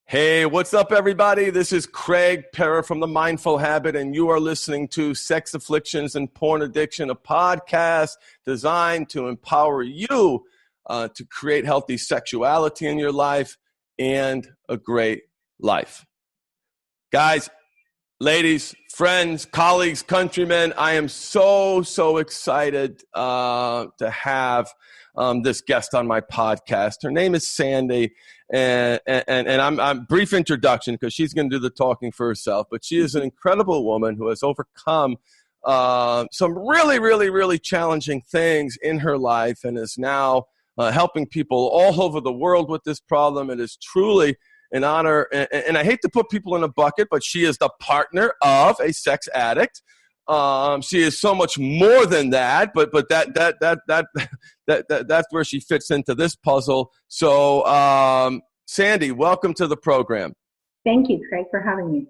Hey, what's up, everybody? This is Craig Perra from The Mindful Habit, and you are listening to Sex Afflictions and Porn Addiction, a podcast designed to empower you to create healthy sexuality in your life and a great life. Guys, ladies, friends, colleagues, countrymen, I am so excited to have this guest on my podcast. Her name is Sandy, and I'm brief introduction because she's going to do the talking for herself, but she is an incredible woman who has overcome some really challenging things in her life and is now helping people all over the world with this problem. It is truly an honor, and I hate to put people in a bucket, but she is the partner of a sex addict. She is so much more than that, but that's where she fits into this puzzle. So, Sandy, welcome to the program. Thank you, Craig, for having me.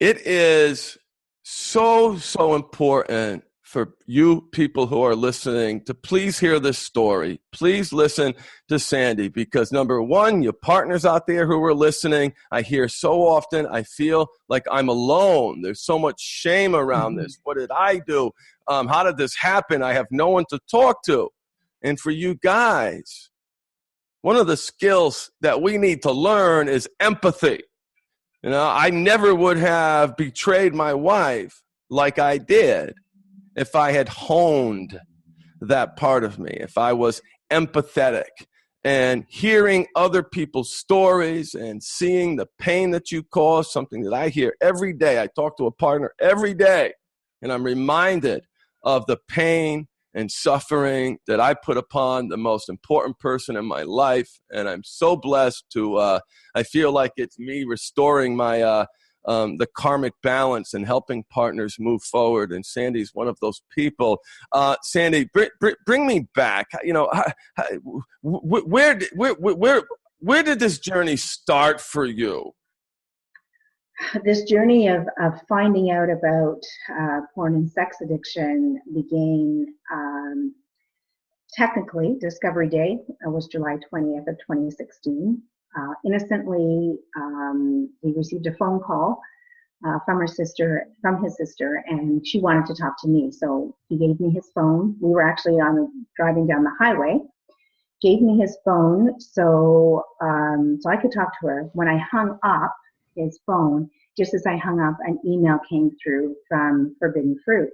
It is so important for you people who are listening to please hear this story. Please listen to Sandy because, number one, your partners out there who are listening, I hear so often, I feel like I'm alone. There's so much shame around this. What did I do? How did this happen? I have no one to talk to. And for you guys, one of the skills that we need to learn is empathy. You know, I never would have betrayed my wife like I did if I had honed that part of me, if I was empathetic and hearing other people's stories and seeing the pain that you cause, something that I hear every day. I talk to a partner every day, and I'm reminded of the pain and suffering that I put upon the most important person in my life. And I'm so blessed to, I feel like it's me restoring my, the karmic balance and helping partners move forward. And Sandy's one of those people. Sandy, bring me back. You know, where did this journey start for you? This journey of finding out about porn and sex addiction began technically, Discovery Day was July 20th of 2016. Innocently, he received a phone call from his sister, and she wanted to talk to me. So he gave me his phone. We were actually driving down the highway. Gave me his phone so I could talk to her. When I hung up his phone, just as I hung up, an email came through from Forbidden Fruit,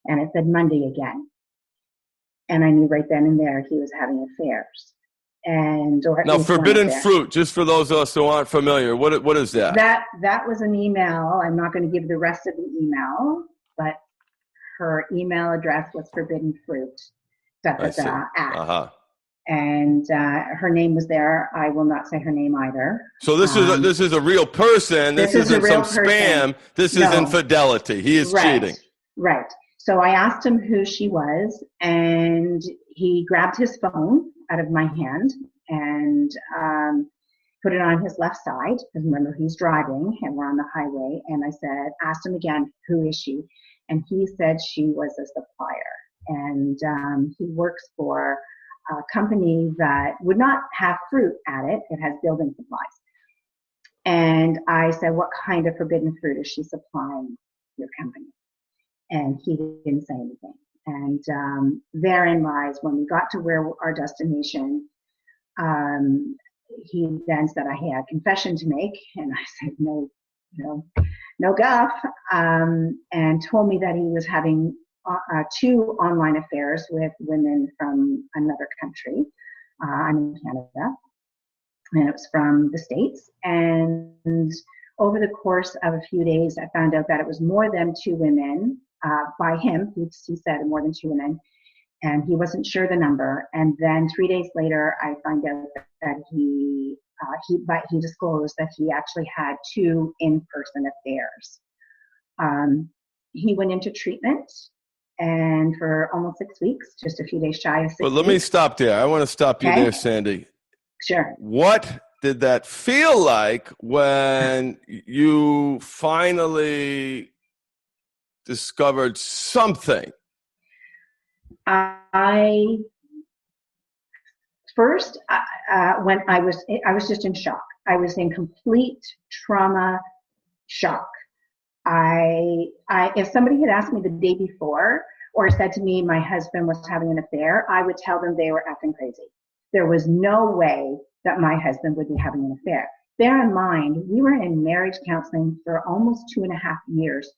and it said Monday again. And I knew right then and there he was having affairs. Now, Forbidden Fruit, just for those of us who aren't familiar, what is that? That was an email. I'm not going to give the rest of the email, but her email address was Forbidden Fruit. And her name was there. I will not say her name either. So this is a real person. This isn't some spam. This is infidelity. He is cheating. Right. So I asked him who she was, and he grabbed his phone out of my hand and put it on his left side. Because remember, he's driving, and we're on the highway. And I asked him again, who is she? And he said she was a supplier, and he works for a company that would not have fruit at it. It has building supplies. And I said, what kind of forbidden fruit is she supplying your company? And he didn't say anything. And therein lies, when we got to where our destination, he then said I had a confession to make. And I said, no guff. And told me that he was having 2 online affairs with women from another country. I'm in Canada, and it was from the States. And over the course of a few days, I found out that it was more than 2 women by him. He said more than 2 women, and he wasn't sure the number. And then 3 days later, I find out that he disclosed that he actually had 2 in-person affairs. He went into treatment. And for almost 6 weeks, just a few days shy of 6 weeks. But let me stop there. I want to stop you there, Sandy. Sure. What did that feel like when you finally discovered something? When I was just in shock. I was in complete trauma shock. If somebody had asked me the day before or said to me my husband was having an affair, I would tell them they were effing crazy. There was no way that my husband would be having an affair. Bear in mind, we were in marriage counseling for almost 2.5 years,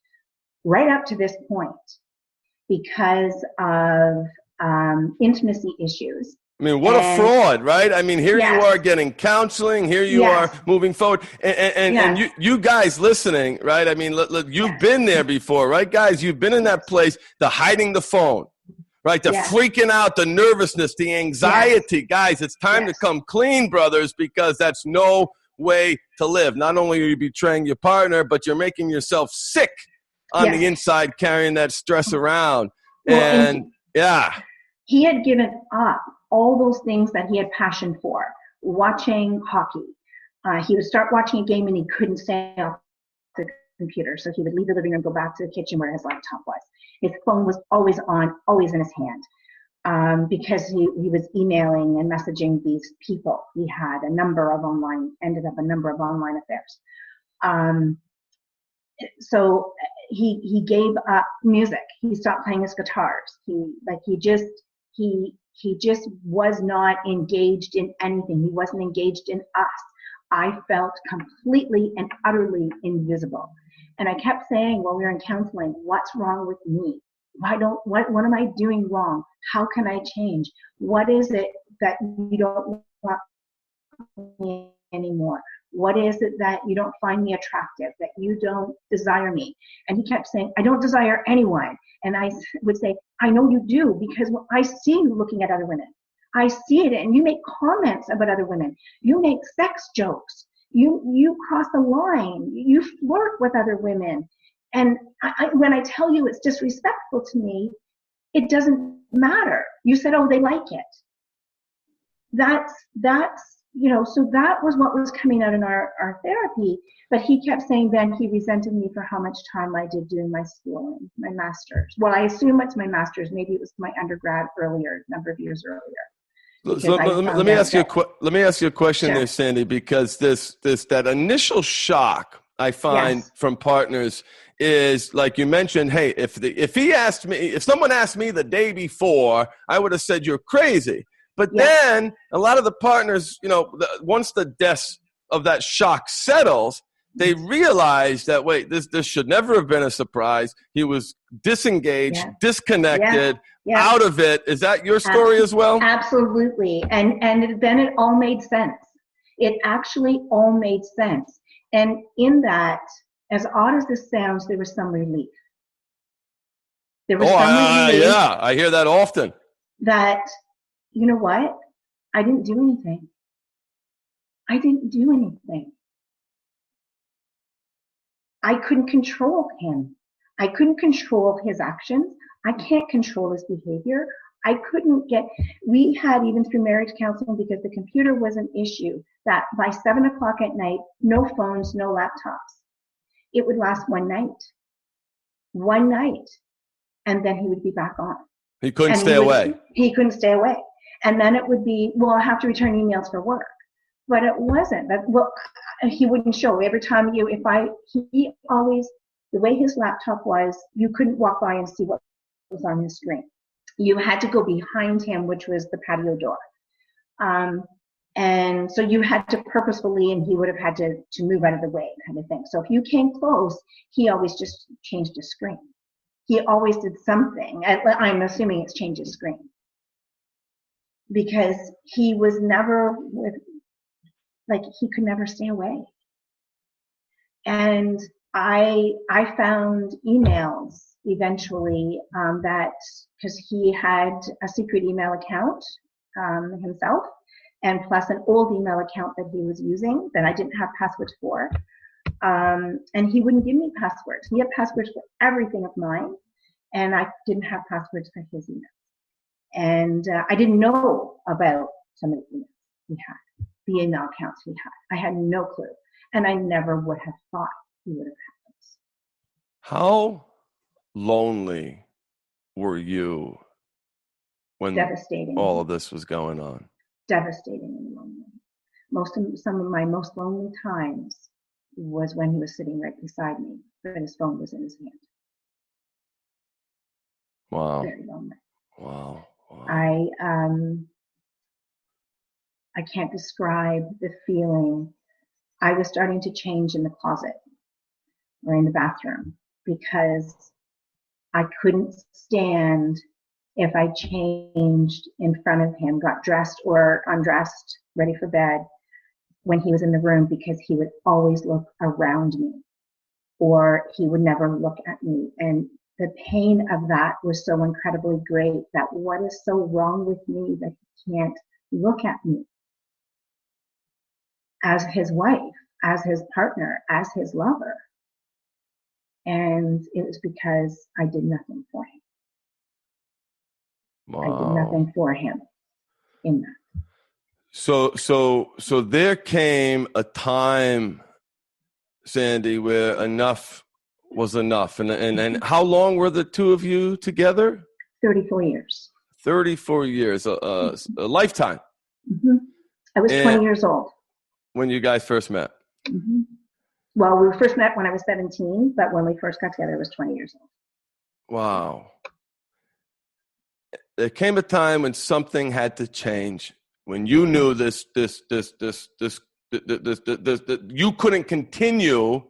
right up to this point, because of intimacy issues. I mean, what a fraud, right? I mean, here you are getting counseling. Here you are moving forward. And you guys listening, right? I mean, look, you've been there before, right, guys? You've been in that place, the hiding the phone, right? The freaking out, the nervousness, the anxiety. Guys, it's time to come clean, brothers, because that's no way to live. Not only are you betraying your partner, but you're making yourself sick on the inside, carrying that stress around. And he had given up all those things that he had passion for, watching hockey. He would start watching a game and he couldn't stay off the computer. So he would leave the living room, go back to the kitchen where his laptop was. His phone was always on, always in his hand, because he was emailing and messaging these people. He had a number of online affairs. So he gave up music. He stopped playing his guitars. He just was not engaged in anything. He wasn't engaged in us. I felt completely and utterly invisible. And I kept saying while we were in counseling, what's wrong with me? What am I doing wrong? How can I change? What is it that you don't want me anymore? What is it that you don't find me attractive, that you don't desire me? And he kept saying, I don't desire anyone. And I would say, I know you do, because I see you looking at other women. I see it, and you make comments about other women. You make sex jokes. You cross the line. You flirt with other women. And when I tell you it's disrespectful to me, it doesn't matter. You said, oh, they like it. That's so that was what was coming out in our therapy. But he kept saying then he resented me for how much time I did doing my schooling, my master's. Well, I assume it's my master's. Maybe it was my undergrad earlier, a number of years earlier. So let me ask you a question there, Sandy, because that initial shock I find from partners is, like you mentioned, hey, if someone asked me the day before, I would have said you're crazy. But then a lot of the partners, once the dust of that shock settles, they realize that, wait, this should never have been a surprise. He was disengaged, disconnected, out of it. Is that your story as well? Absolutely. And then it all made sense. It actually all made sense. And in that, as odd as this sounds, there was some relief. There was some relief. Yeah, I hear that often. That, you know what? I didn't do anything. I couldn't control him. I couldn't control his actions. I can't control his behavior. We had, even through marriage counseling, because the computer was an issue, that by 7 o'clock at night, no phones, no laptops. It would last one night, and then he would be back on. He couldn't stay away. He couldn't stay away. And then it would be, well, I'll have to return emails for work. But it wasn't. He wouldn't show. Every time he always, the way his laptop was, you couldn't walk by and see what was on his screen. You had to go behind him, which was the patio door. And so you had to purposefully, and he would have had to move out of the way, kind of thing. So if you came close, he always just changed his screen. He always did something. I'm assuming it's changed his screen. Because he was never he could never stay away. And I found emails eventually that, because he had a secret email account himself, and plus an old email account that he was using that I didn't have passwords for. And he wouldn't give me passwords. He had passwords for everything of mine, and I didn't have passwords for his emails. And I didn't know about some of the emails he had, the email accounts he had. I had no clue. And I never would have thought he would have had those. How lonely were you when all of this was going on? Devastating and lonely. Some of my most lonely times was when he was sitting right beside me, but his phone was in his hand. Wow. Very lonely. Wow. Wow. I can't describe the feeling. I was starting to change in the closet or in the bathroom because I couldn't stand if I changed in front of him, got dressed or undressed, ready for bed when he was in the room, because he would always look around me or he would never look at me. And the pain of that was so incredibly great, that what is so wrong with me that he can't look at me as his wife, as his partner, as his lover. And it was because I did nothing for him. Wow. I did nothing for him in that. So there came a time, Sandy, where enough was enough. And how long were the two of you together? 34 years. 34 years, a lifetime. Mm-hmm. I was 20 years old when you guys first met. Mm-hmm. Well, we first met when I was 17, but when we first got together, I was 20 years old. Wow. There came a time when something had to change, when you knew this you couldn't continue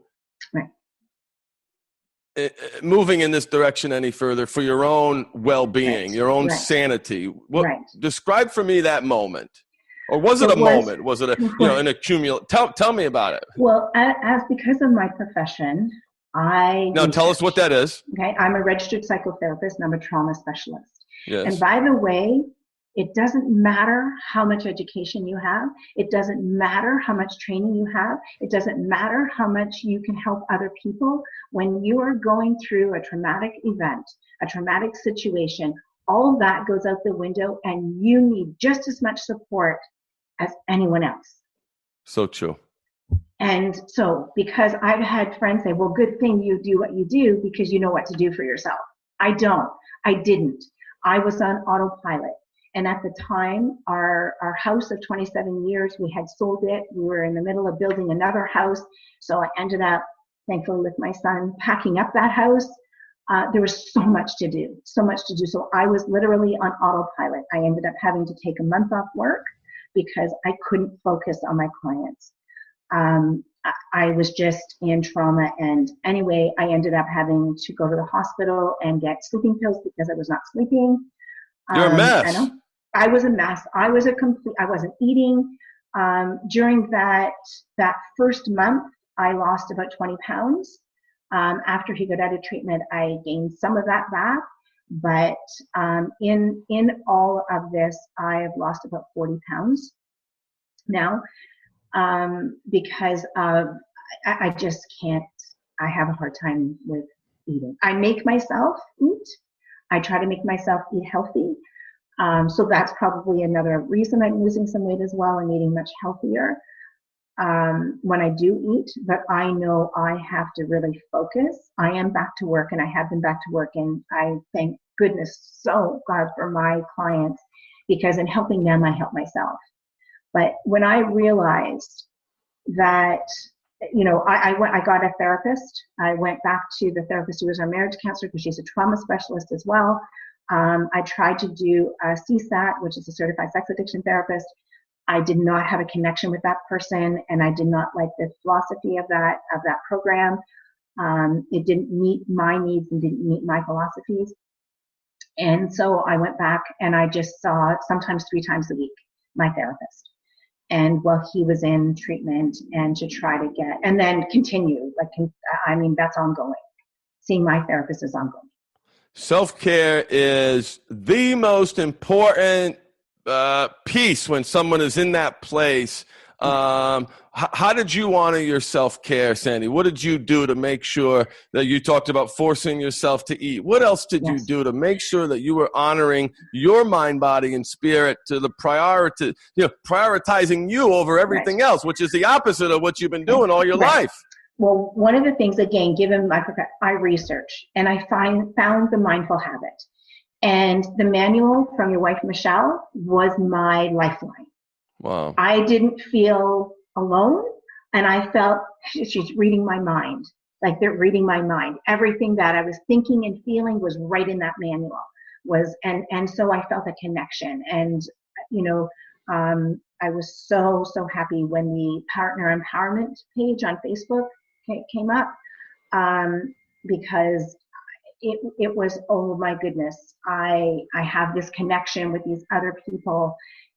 moving in this direction any further for your own well-being, your own sanity. Describe for me that moment. Or was it a moment? Was it an accumulate? Tell me about it. Well, as because of my profession, tell us what that is. Okay, I'm a registered psychotherapist and I'm a trauma specialist. Yes. And by the way, it doesn't matter how much education you have. It doesn't matter how much training you have. It doesn't matter how much you can help other people. When you are going through a traumatic event, a traumatic situation, all of that goes out the window and you need just as much support as anyone else. So true. And so, because I've had friends say, well, good thing you do what you do because you know what to do for yourself. I didn't. I was on autopilot. And at the time, our house of 27 years, we had sold it. We were in the middle of building another house. So I ended up, thankfully with my son, packing up that house. There was so much to do. So I was literally on autopilot. I ended up having to take a month off work because I couldn't focus on my clients. I was just in trauma. And anyway, I ended up having to go to the hospital and get sleeping pills because I was not sleeping. You're a mess. I was a mess. I wasn't eating. During that first month, I lost about 20 pounds. After he got out of treatment, I gained some of that back. But in all of this, I have lost about 40 pounds now because of, I just can't, I have a hard time with eating. I make myself eat. I try to make myself eat healthy. So that's probably another reason I'm losing some weight as well. I'm eating much healthier when I do eat, but I know I have to really focus. I am back to work and I have been back to work, and I thank goodness so God for my clients, because in helping them, I help myself. But when I realized that, I got a therapist. I went back to the therapist who was our marriage counselor because she's a trauma specialist as well. I tried to do a CSAT, which is a certified sex addiction therapist. I did not have a connection with that person, and I did not like the philosophy of that program. It didn't meet my needs and didn't meet my philosophies. And so I went back and I just saw sometimes 3 times a week my therapist. And while he was in treatment, and to try to get, and then continue, that's ongoing. Seeing my therapist is ongoing. Self-care is the most important piece when someone is in that place. How did you honor your self-care, Sandy? What did you do to make sure that you talked about forcing yourself to eat? What else did you do to make sure that you were honoring your mind, body, and spirit to the prioritizing you over everything else, which is the opposite of what you've been doing all your life? Well, one of the things, again, given I research and I found the mindful habit, and the manual from your wife, Michelle, was my lifeline. Wow. I didn't feel alone, and I felt she's reading my mind. Like they're reading my mind. Everything that I was thinking and feeling was right in that manual. And so I felt a connection. And you know, I was so happy when the partner empowerment page on Facebook came up, because it was, oh my goodness, I have this connection with these other people,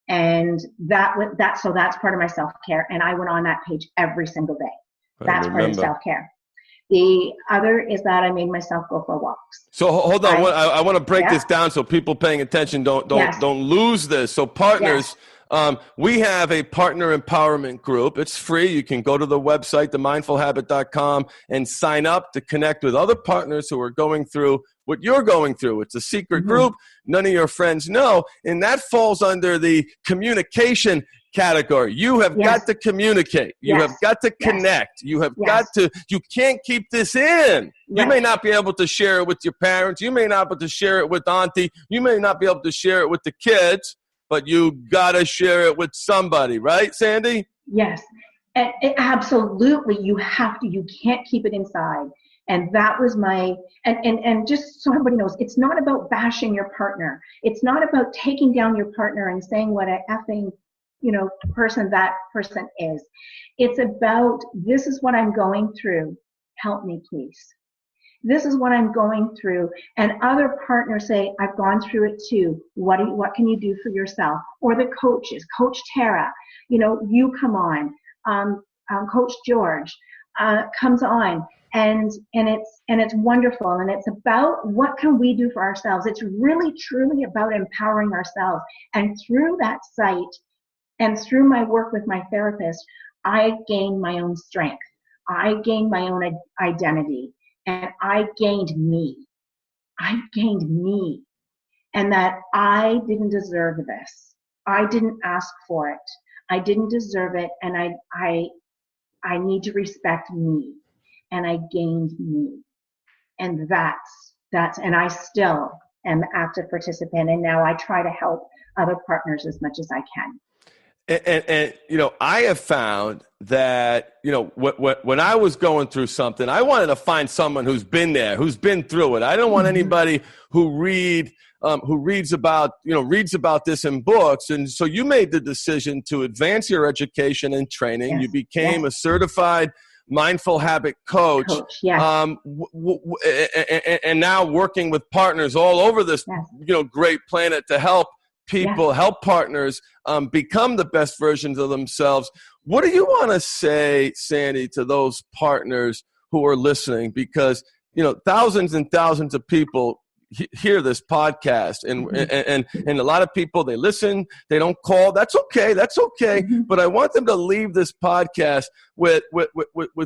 and so that's part of my self-care, and I went on that page every single day. That's part of self-care. The other is that I made myself go for walks. So hold on, I want to break this down so people paying attention don't lose this. So partners, we have a partner empowerment group. It's free. You can go to the website, themindfulhabit.com, and sign up to connect with other partners who are going through what you're going through. It's a secret group. None of your friends know. And that falls under the communication category. You have got to communicate. You have got to connect. You have got to, you can't keep this in. You may not be able to share it with your parents. You may not be able to share it with auntie. You may not be able to share it with the kids, but you got to share it with somebody, right, Sandy? Yes. And absolutely. You have to, you can't keep it inside. And that was my, and just so everybody knows, it's not about bashing your partner. It's not about taking down your partner and saying what a effing, person that person is. It's about, this is what I'm going through. Help me, please. This is what I'm going through. And other partners say, I've gone through it too. What can you do for yourself? Or the coaches, Coach Tara, you come on, Coach George comes on, and it's wonderful. And it's about what can we do for ourselves. It's really, truly about empowering ourselves. And through that site, and through my work with my therapist, I gained my own strength. I gained my own identity. And I gained me. I gained me. And that I didn't deserve this. I didn't ask for it. I didn't deserve it. And I need to respect me. And I gained me. And and I still am an active participant. And now I try to help other partners as much as I can. And I have found that, when I was going through something, I wanted to find someone who's been there, who's been through it. I don't want anybody who reads about this in books. And so you made the decision to advance your education and training. You became a certified mindful habit coach. And now working with partners all over this, great planet to help people, help partners become the best versions of themselves. What do you want to say, Sandy, to those partners who are listening? Because, thousands and thousands of people hear this podcast, and a lot of people, they listen, they don't call. That's okay. But I want them to leave this podcast with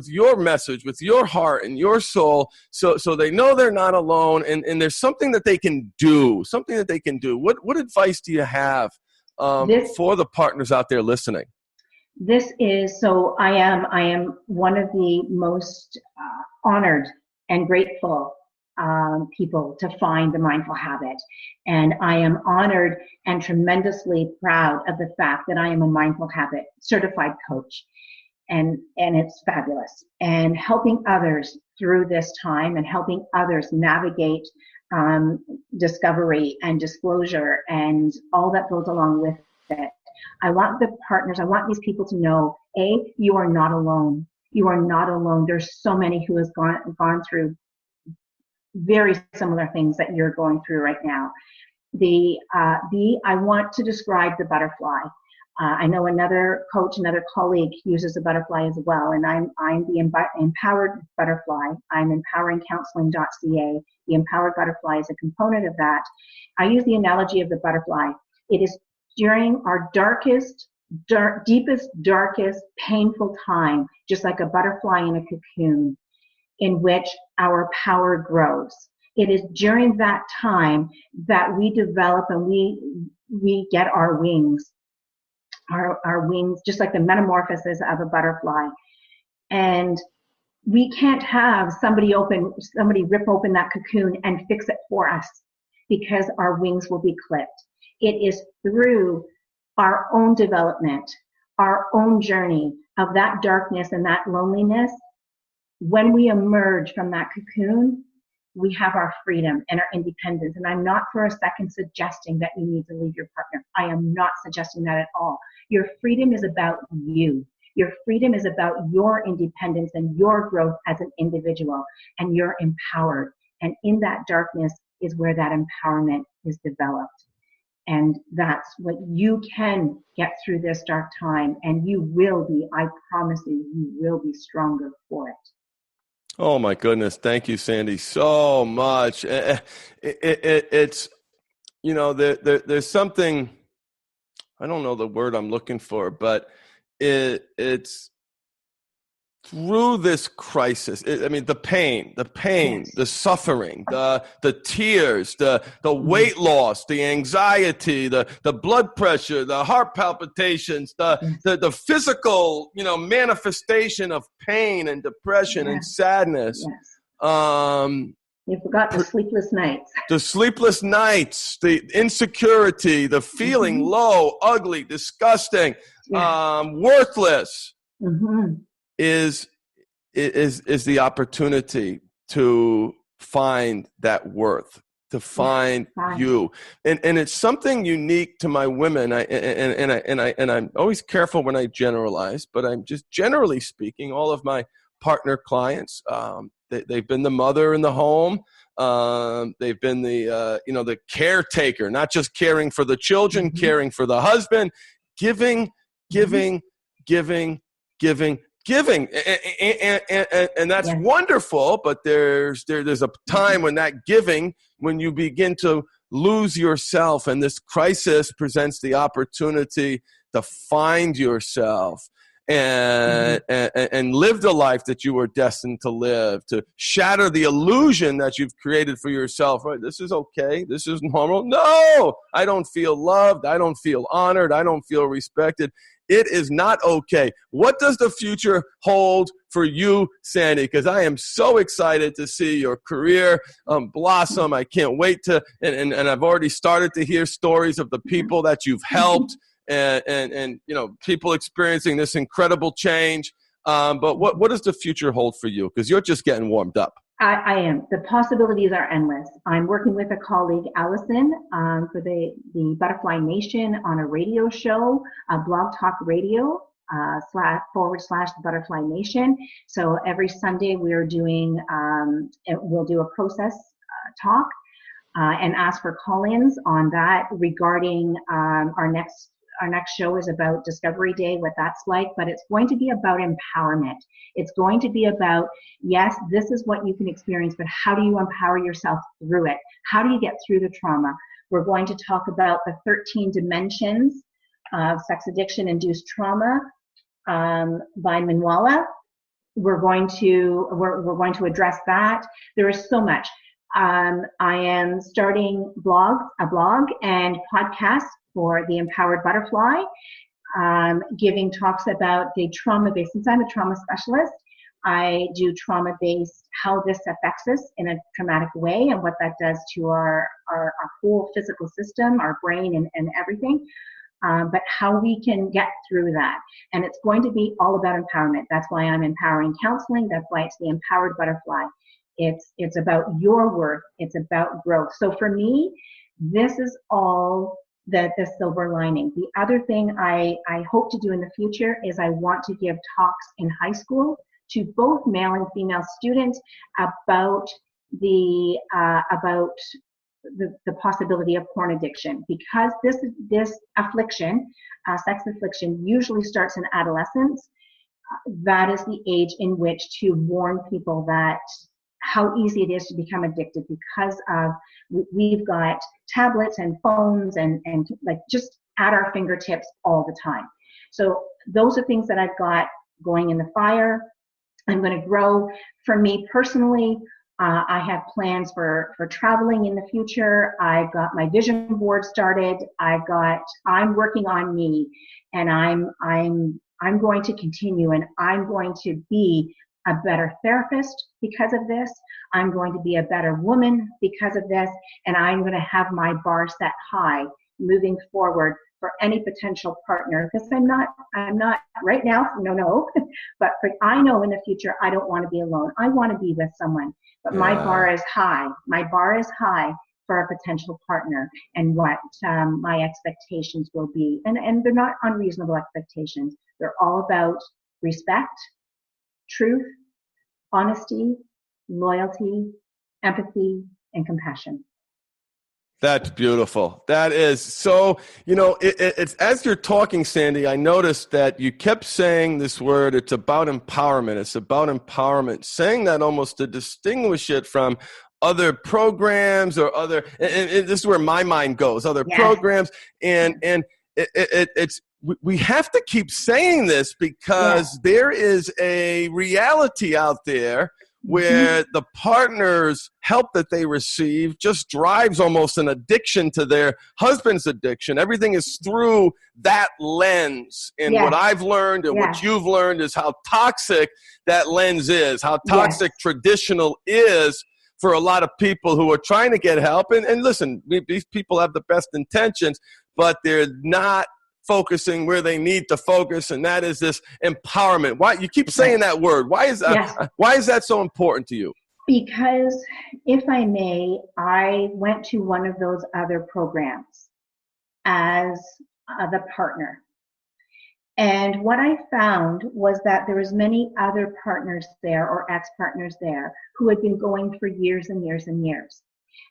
your message, with your heart and your soul, so they know they're not alone, and there's something that they can do. What advice do you have for the partners out there listening? This is, so I am one of the most honored and grateful people to find the mindful habit. And I am honored and tremendously proud of the fact that I am a mindful habit certified coach. And it's fabulous. And helping others through this time and helping others navigate discovery and disclosure and all that goes along with it. I want these people to know, you are not alone. You are not alone. There's so many who has gone through very similar things that you're going through right now. I want to describe the butterfly. I know another coach, another colleague uses a butterfly as well, and I'm the empowered butterfly. I'm empoweringcounseling.ca. The empowered butterfly is a component of that. I use the analogy of the butterfly. It is during our deepest, darkest, painful time, just like a butterfly in a cocoon, in which our power grows. It is during that time that we develop and we get our wings, our wings, just like the metamorphosis of a butterfly. And we can't have somebody rip open that cocoon and fix it for us, because our wings will be clipped. It is through our own development, our own journey of that darkness and that loneliness, when we emerge from that cocoon, we have our freedom and our independence. And I'm not for a second suggesting that you need to leave your partner. I am not suggesting that at all. Your freedom is about you. Your freedom is about your independence and your growth as an individual, and you're empowered. And in that darkness is where that empowerment is developed. And that's what you can get through this dark time. And you will be, I promise you will be stronger for it. Oh my goodness. Thank you, Sandy, so much. It's, there's something, I don't know the word I'm looking for, but it's through this crisis. The pain, Yes. the suffering, the tears, the weight loss, the anxiety, the blood pressure, the heart palpitations, the physical, manifestation of pain and depression and sadness. Yes. You forgot the sleepless nights. The sleepless nights, the insecurity, the feeling low, ugly, disgusting, worthless. Is the opportunity to find that worth, to find you, and it's something unique to my women. I'm always careful when I generalize, but I'm just generally speaking. All of my partner clients, they've been the mother in the home. They've been the caretaker, not just caring for the children, caring for the husband, giving. And that's wonderful, but there's a time when that giving, when you begin to lose yourself, and this crisis presents the opportunity to find yourself and live the life that you were destined to live, to shatter the illusion that you've created for yourself. Right? This is okay. This is normal. No, I don't feel loved. I don't feel honored. I don't feel respected. It is not okay. What does the future hold for you, Sandy? Because I am so excited to see your career blossom. I can't wait to, and I've already started to hear stories of the people that you've helped and people experiencing this incredible change. But what does the future hold for you? Because you're just getting warmed up. I am. The possibilities are endless. I'm working with a colleague, Allison, for the Butterfly Nation on a radio show, Blog Talk Radio, / the Butterfly Nation. So every Sunday we're doing, we'll do a process talk and ask for call-ins on that regarding our next show is about Discovery Day, what that's like, but it's going to be about empowerment. It's going to be about, yes, this is what you can experience, but how do you empower yourself through it? How do you get through the trauma? We're going to talk about the 13 dimensions of sex addiction-induced trauma by Minwala. We're going to address that. There is so much. I am starting a blog and podcast for the Empowered Butterfly, giving talks about the trauma-based. Since I'm a trauma specialist, I do trauma-based, how this affects us in a traumatic way and what that does to our whole physical system, our brain and everything, but how we can get through that. And it's going to be all about empowerment. That's why I'm empowering counseling. That's why it's the Empowered Butterfly. It's about your worth. It's about growth. So for me, this is all the silver lining. The other thing I hope to do in the future is I want to give talks in high school to both male and female students about the possibility of porn addiction, because this affliction, sex affliction, usually starts in adolescence. That is the age in which to warn people that how easy it is to become addicted, because of we've got tablets and phones and like just at our fingertips all the time. So those are things that I've got going in the fire. I'm going to grow. For me personally, I have plans for traveling in the future. I've got my vision board started. I'm working on me, and I'm going to continue, and I'm going to be a better therapist because of this. I'm going to be a better woman because of this, and I'm going to have my bar set high moving forward for any potential partner, because I'm not right now, no, but I know in the future, I don't want to be alone. I want to be with someone, but my bar is high. My bar is high for a potential partner, and what my expectations will be. And they're not unreasonable expectations. They're all about respect, truth, honesty, loyalty, empathy, and compassion. That's beautiful. That is so, it's as you're talking, Sandy, I noticed that you kept saying this word. It's about empowerment. It's about empowerment, saying that almost to distinguish it from other programs or other, and this is where my mind goes, other programs. And we have to keep saying this because there is a reality out there where the partner's help that they receive just drives almost an addiction to their husband's addiction. Everything is through that lens. And what I've learned and what you've learned is how toxic that lens is, how toxic traditional is for a lot of people who are trying to get help. And listen, these people have the best intentions, but they're not focusing where they need to focus, and that is this empowerment. Why you keep saying that word? Why is that so important to you? Because, if I may, I went to one of those other programs as the partner, and what I found was that there was many other partners there or ex-partners there who had been going for years and years and years.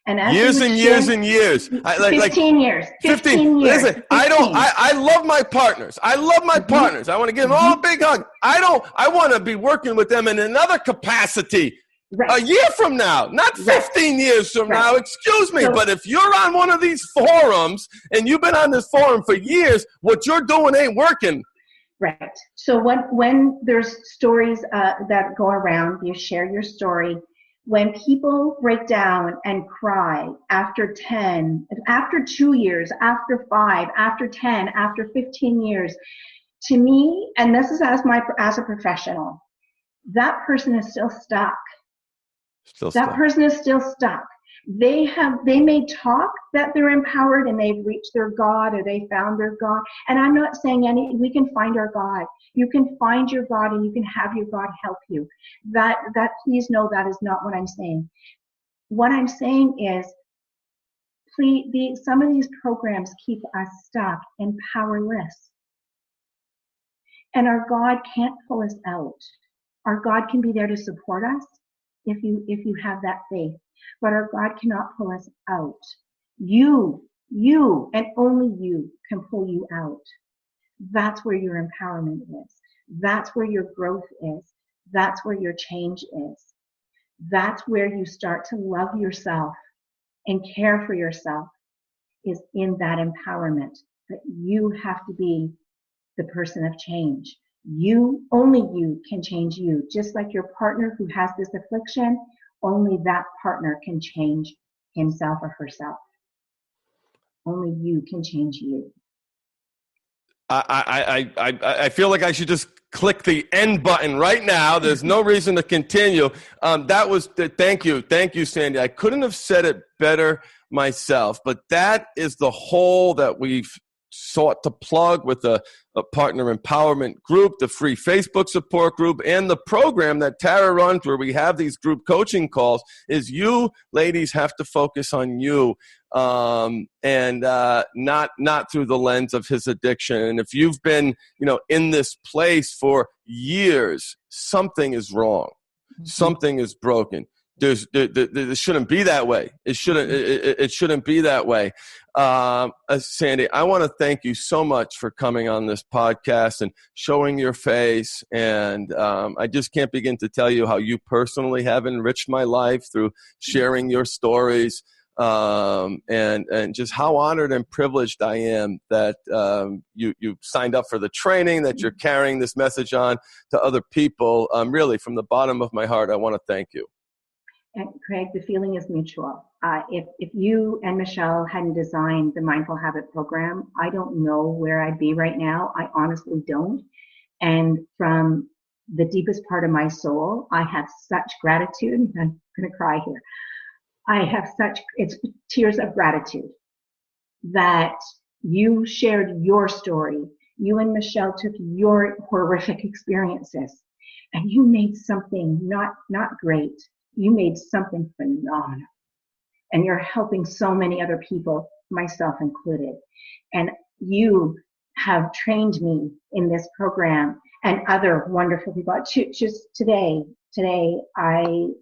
And years and years. 15 years. 15 years. Listen, 15. I love my partners. I love my partners. I want to give them all a big hug. I want to be working with them in another capacity a year from now, not 15 years from now. Excuse me, but if you're on one of these forums and you've been on this forum for years, what you're doing ain't working. Right. So when there's stories that go around, you share your story. When people break down and cry after 10, after 2 years, after 5, after 10, after 15 years, to me, and this is as a professional, that person is still stuck. That person is still stuck. They may talk that they're empowered and they've reached their God or they found their God. And I'm not saying we can find our God. You can find your God and you can have your God help you. That please know that is not what I'm saying. What I'm saying is, some of these programs keep us stuck and powerless. And our God can't pull us out. Our God can be there to support us if you have that faith. But our God cannot pull us out. You, and only you can pull you out. That's where your empowerment is. That's where your growth is. That's where your change is. That's where you start to love yourself and care for yourself, is in that empowerment. That you have to be the person of change. Only you can change you. Just like your partner who has this affliction, only that partner can change himself or herself. Only you can change you. I feel like I should just click the end button right now. There's no reason to continue. Thank you, Sandy. I couldn't have said it better myself, but that is the hole that we've sought to plug with a partner empowerment group, the free Facebook support group, and the program that Tara runs where we have these group coaching calls. Is you ladies have to focus on you, and not through the lens of his addiction. And if you've been in this place for years, something is wrong. Something is broken. There shouldn't be that way. It shouldn't be that way. Sandy, I want to thank you so much for coming on this podcast and showing your face. And I just can't begin to tell you how you personally have enriched my life through sharing your stories, and just how honored and privileged I am that you signed up for the training, that you're carrying this message on to other people. Really, from the bottom of my heart, I want to thank you. And Craig, the feeling is mutual. If you and Michelle hadn't designed the Mindful Habit program, I don't know where I'd be right now. I honestly don't. And from the deepest part of my soul, I have such gratitude. I'm going to cry here. It's tears of gratitude that You shared your story. You and Michelle took your horrific experiences and you made something not great. You made something phenomenal. And you're helping so many other people, myself included. And you have trained me in this program and other wonderful people. Just today, one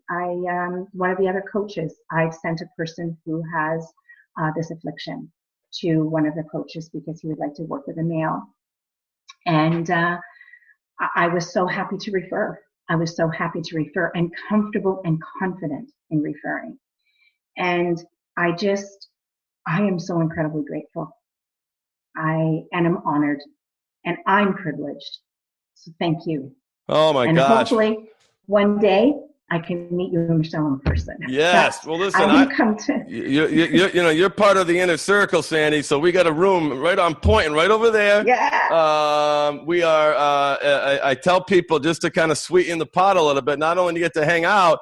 of the other coaches, I've sent a person who has this affliction to one of the coaches because he would like to work with a male. And I was so happy to refer. I was so happy to refer and comfortable and confident in referring. And I am so incredibly grateful. And I'm honored and I'm privileged. So thank you. Oh my and gosh. Hopefully one day I can meet you and Michelle in person. Yes. Well, listen, you're part of the inner circle, Sandy. So we got a room right on point and right over there. Yeah. We are, I tell people just to kind of sweeten the pot a little bit, not only to get to hang out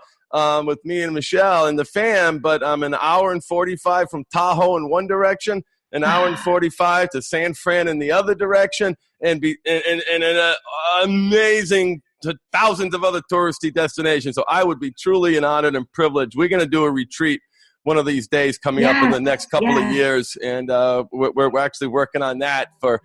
with me and Michelle and the fam, but I'm an hour and 45 from Tahoe in one direction, an hour and 45 to San Fran in the other direction, and an amazing to thousands of other touristy destinations. So I would be truly an honored and privileged. We're going to do a retreat one of these days coming up in the next couple of years, and we're actually working on that for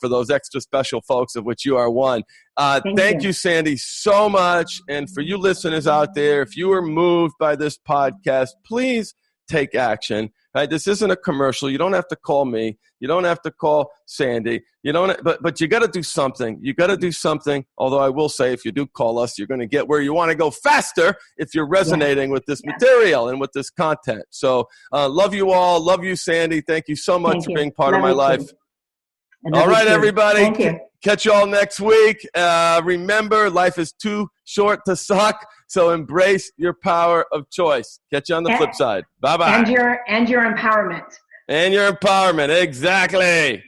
those extra special folks, of which you are one. Thank you, Sandy, so much. And for you listeners out there, if you are moved by this podcast, please take action. Right? This isn't a commercial. You don't have to call me. You don't have to call Sandy. You don't. But you got to do something. You got to do something. Although I will say, if you do call us, you're going to get where you want to go faster if you're resonating with this material and with this content. So love you all. Love you, Sandy. Thank you so much for being part of my life. All right, everybody. Thank you. Catch you all next week. Remember, life is too short to suck. So embrace your power of choice. Catch you on the flip side. Bye-bye. And your empowerment. And your empowerment. Exactly.